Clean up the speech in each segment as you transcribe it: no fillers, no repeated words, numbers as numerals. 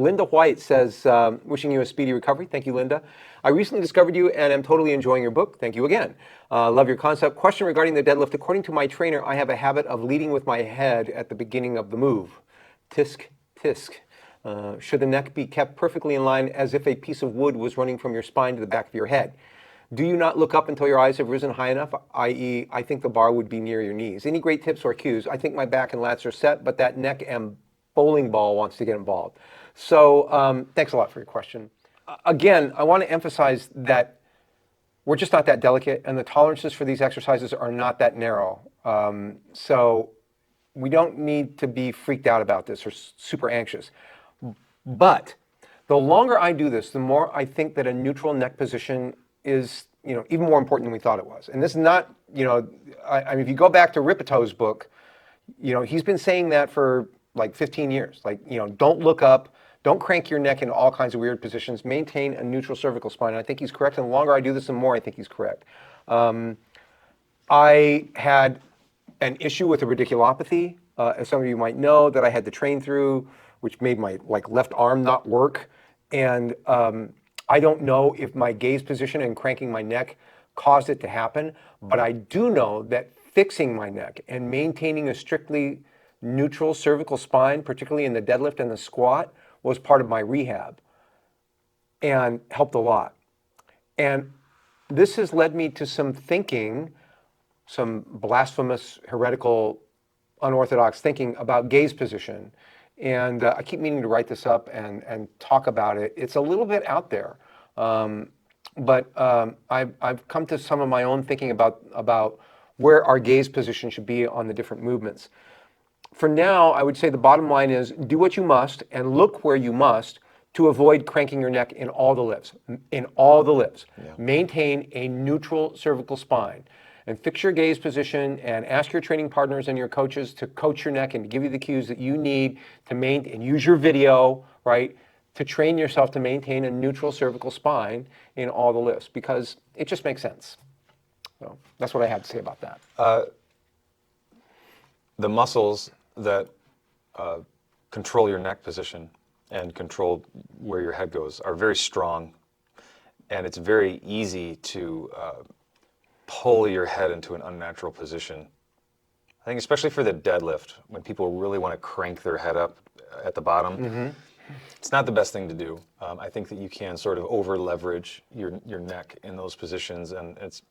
Linda White says, wishing you a speedy recovery. Thank you, Linda. I recently discovered you and am totally enjoying your book. Thank you again. Love your concept. Question regarding the deadlift. According to my trainer, I have a habit of leading with my head at the beginning of the move. Tisk, tisk. Should the neck be kept perfectly in line as if a piece of wood was running from your spine to the back of your head? Do you not look up until your eyes have risen high enough, i.e., I think the bar would be near your knees? Any great tips or cues? I think my back and lats are set, but that neck and bowling ball wants to get involved. So thanks a lot for your question. Again, I want to emphasize that we're just not that delicate, and the tolerances for these exercises are not that narrow. So we don't need to be freaked out about this or super anxious. But the longer I do this, the more I think that a neutral neck position is, even more important than we thought it was. And this is not, I mean, if you go back to Ripetoe's book, he's been saying that for like 15 years. Like, don't look up, don't crank your neck into all kinds of weird positions, maintain a neutral cervical spine. And I think he's correct. And the longer I do this, the more I think he's correct. I had an issue with a radiculopathy, as some of you might know, that I had to train through, which made my left arm not work. And I don't know if my gaze position and cranking my neck caused it to happen, but I do know that fixing my neck and maintaining a strictly neutral cervical spine, particularly in the deadlift and the squat, was part of my rehab and helped a lot. And this has led me to some thinking, some blasphemous, heretical, unorthodox thinking about gaze position. And I keep meaning to write this up and talk about it. It's a little bit out there, but I've come to some of my own thinking about where our gaze position should be on the different movements. For now, I would say the bottom line is do what you must and look where you must to avoid cranking your neck in all the lifts. In all the lifts, maintain a neutral cervical spine. And fix your gaze position and ask your training partners and your coaches to coach your neck and to give you the cues that you need to maintain, and use your video, right, to train yourself to maintain a neutral cervical spine in all the lifts, because it just makes sense. So that's what I have to say about that. The muscles that control your neck position and control where your head goes are very strong, and it's very easy to pull your head into an unnatural position. I think especially for the deadlift, when people really want to crank their head up at the bottom, it's not the best thing to do. I think that you can sort of over leverage your neck in those positions, and it's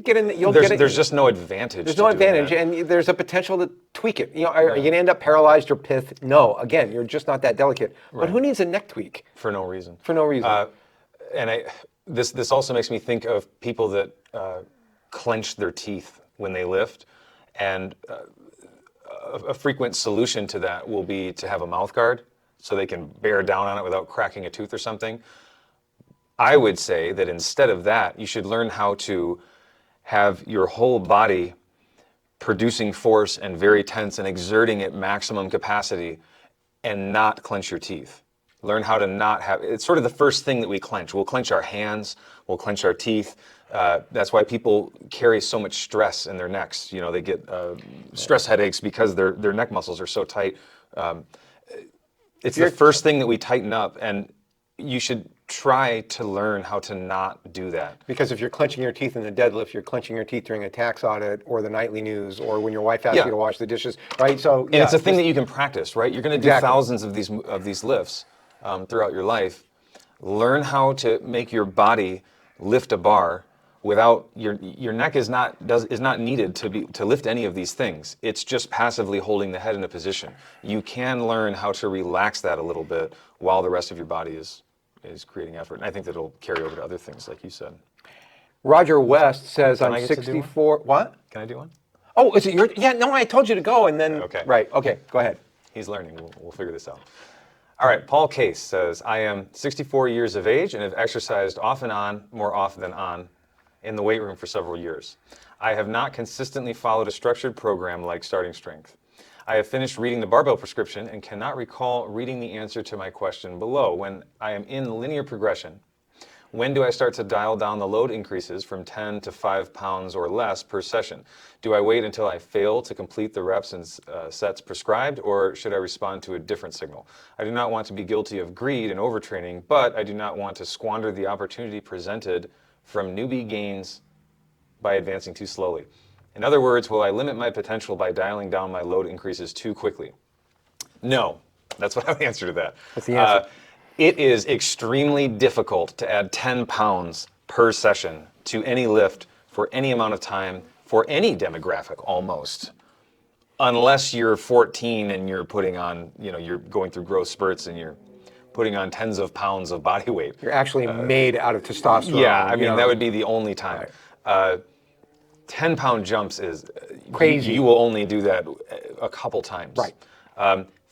there's just no advantage. There's no advantage, and there's a potential to tweak it. Are you going to end up paralyzed or pith? No. Again, you're just not that delicate. But who needs a neck tweak? For no reason. For no reason. This also makes me think of people that clench their teeth when they lift, and a frequent solution to that will be to have a mouth guard so they can bear down on it without cracking a tooth or something. I would say that instead of that, you should learn how to have your whole body producing force and very tense and exerting at maximum capacity and not clench your teeth. Learn how to not have, it's sort of the first thing that we clench. We'll clench our hands, we'll clench our teeth. That's why people carry so much stress in their necks. They get stress headaches because their neck muscles are so tight. It's the first thing that we tighten up, and you should try to learn how to not do that. Because if you're clenching your teeth in the deadlift, you're clenching your teeth during a tax audit or the nightly news or when your wife asks you to wash the dishes, right? So, and it's a thing that you can practice, right? You're going to do thousands of these lifts throughout your life. Learn how to make your body lift a bar without your neck is not needed to lift any of these things. It's just passively holding the head in a position. You can learn how to relax that a little bit while the rest of your body is creating effort. And I think that it'll carry over to other things, like you said. Roger West says, I'm 64. What? Can I do one? Oh, is it your? Yeah, no, I told you to go, and then. Okay. Right. Okay. Go ahead. He's learning. We'll figure this out. All right. Paul Case says, I am 64 years of age and have exercised off and on, more off than on, in the weight room for several years. I have not consistently followed a structured program like starting strength. I have finished reading the barbell prescription and cannot recall reading the answer to my question below. When I am in linear progression, When do I start to dial down the load increases from 10 to 5 pounds or less per session? Do I wait until I fail to complete the reps and sets prescribed, or should I respond to a different signal? I do not want to be guilty of greed and overtraining, but I do not want to squander the opportunity presented from newbie gains by advancing too slowly. In other words, will I limit my potential by dialing down my load increases too quickly? No. That's what I would answer to that. That's the answer. It is extremely difficult to add 10 pounds per session to any lift for any amount of time for any demographic almost, unless you're 14 and you're putting on, you're going through growth spurts and you're putting on tens of pounds of body weight. You're actually made out of testosterone. Yeah, I mean, that would be the only time. Right. 10-pound jumps is crazy. You will only do that a couple times. Right.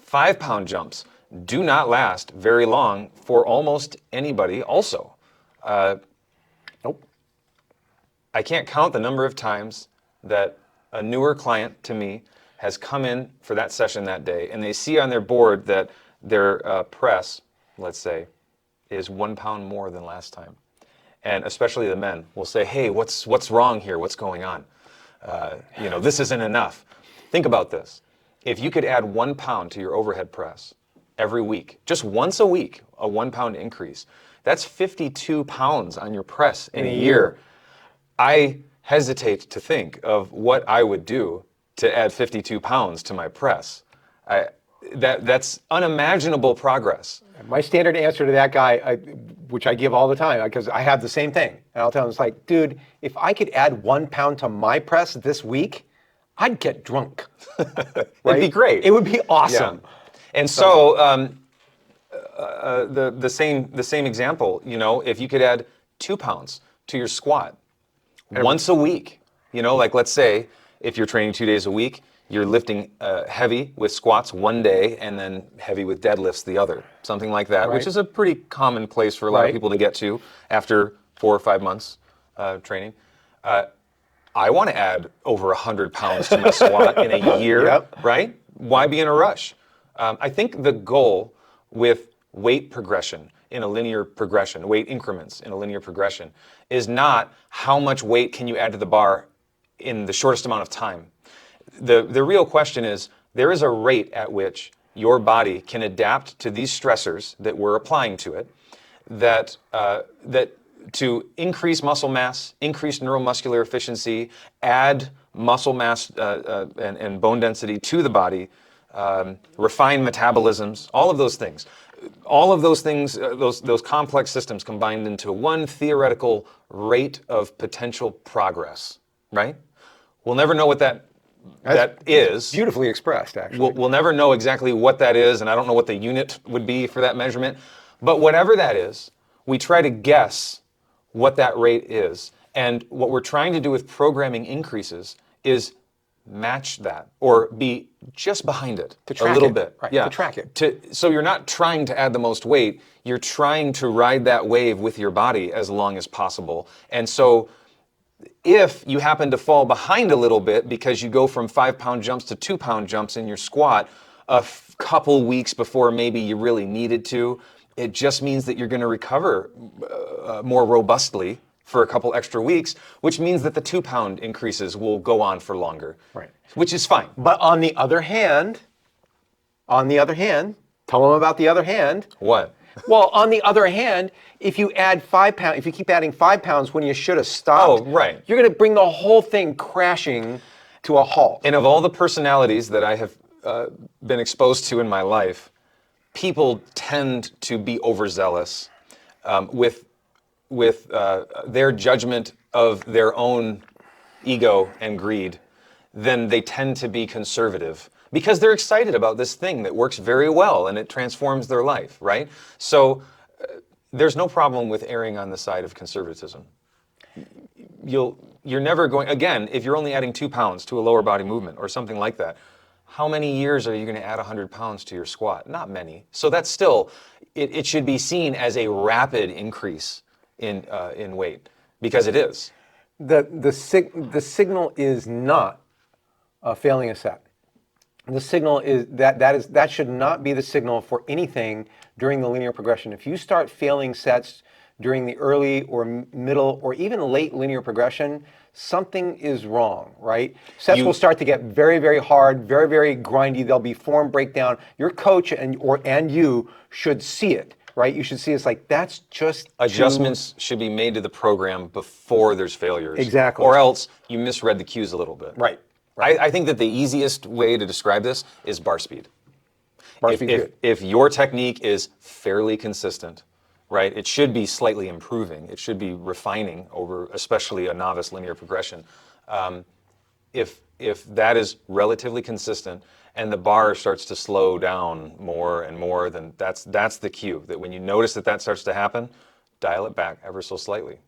5-pound jumps do not last very long for almost anybody also. Nope. I can't count the number of times that a newer client to me has come in for that session that day and they see on their board that their press, let's say, is 1 pound more than last time. And especially the men will say, hey, what's wrong here? What's going on? This isn't enough. Think about this. If you could add 1 pound to your overhead press every week, just once a week, a 1 pound increase, that's 52 pounds on your press in a year. I hesitate to think of what I would do to add 52 pounds to my press. That's unimaginable progress. My standard answer to that guy, which I give all the time, because I have the same thing, and I'll tell him, it's like, dude, if I could add 1 pound to my press this week, I'd get drunk. Right? It'd be great. It would be awesome. Yeah. And so the same example, if you could add 2 pounds to your squat once a week, like let's say if you're training 2 days a week, you're lifting heavy with squats one day and then heavy with deadlifts the other, something like that, which is a pretty common place for a lot of people to get to after 4 or 5 months training. I want to add over 100 pounds to my squat in a year, right? Why be in a rush? I think the goal with weight progression in a linear progression, weight increments in a linear progression, is not how much weight can you add to the bar in the shortest amount of time. The real question is, there is a rate at which your body can adapt to these stressors that we're applying to it, that to increase muscle mass, increase neuromuscular efficiency, add muscle mass and bone density to the body, refine metabolisms, all of those things. All of those things, those complex systems combined into one theoretical rate of potential progress, right? We'll never know what that is. Beautifully expressed, actually. We'll never know exactly what that is, and I don't know what the unit would be for that measurement. But whatever that is, we try to guess what that rate is. And what we're trying to do with programming increases is match that or be just behind it a little bit. Right, to track it. So you're not trying to add the most weight, you're trying to ride that wave with your body as long as possible. And so if you happen to fall behind a little bit because you go from 5-pound jumps to 2-pound jumps in your squat a couple weeks before maybe you really needed to, it just means that you're going to recover more robustly for a couple extra weeks, which means that the 2-pound increases will go on for longer, right? Which is fine. But on the other hand, tell them about the other hand. What? Well, on the other hand, if you add 5 pounds, if you keep adding 5 pounds when you should have stopped, you're going to bring the whole thing crashing to a halt. And of all the personalities that I have been exposed to in my life, people tend to be overzealous with their judgment of their own ego and greed. Then they tend to be conservative because they're excited about this thing that works very well and it transforms their life, right? So there's no problem with erring on the side of conservatism. You're never going, again, if you're only adding 2 pounds to a lower body movement or something like that, how many years are you going to add 100 pounds to your squat? Not many. So that's still, it should be seen as a rapid increase in weight, because it is. The signal is not failing a set. The signal is that should not be the signal for anything during the linear progression. If you start failing sets during the early or middle or even late linear progression, something is wrong, right? Sets will start to get very, very hard, very, very grindy. There'll be form breakdown. Your coach and you should see it, right? You should see it's like, that's just adjustments should be made to the program before there's failures. Exactly. Or else you misread the cues a little bit. Right. I think that the easiest way to describe this is bar speed. If your technique is fairly consistent, right, it should be slightly improving. It should be refining over, especially a novice linear progression. If that is relatively consistent and the bar starts to slow down more and more, then that's the cue. That when you notice that starts to happen, dial it back ever so slightly.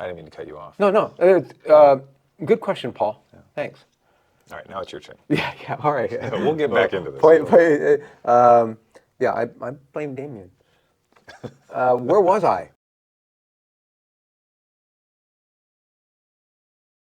I didn't mean to cut you off. No. Good question, Paul. Yeah. Thanks. All right, now it's your turn. Yeah, all right. We'll get back into this. I blame Damian. Where was I?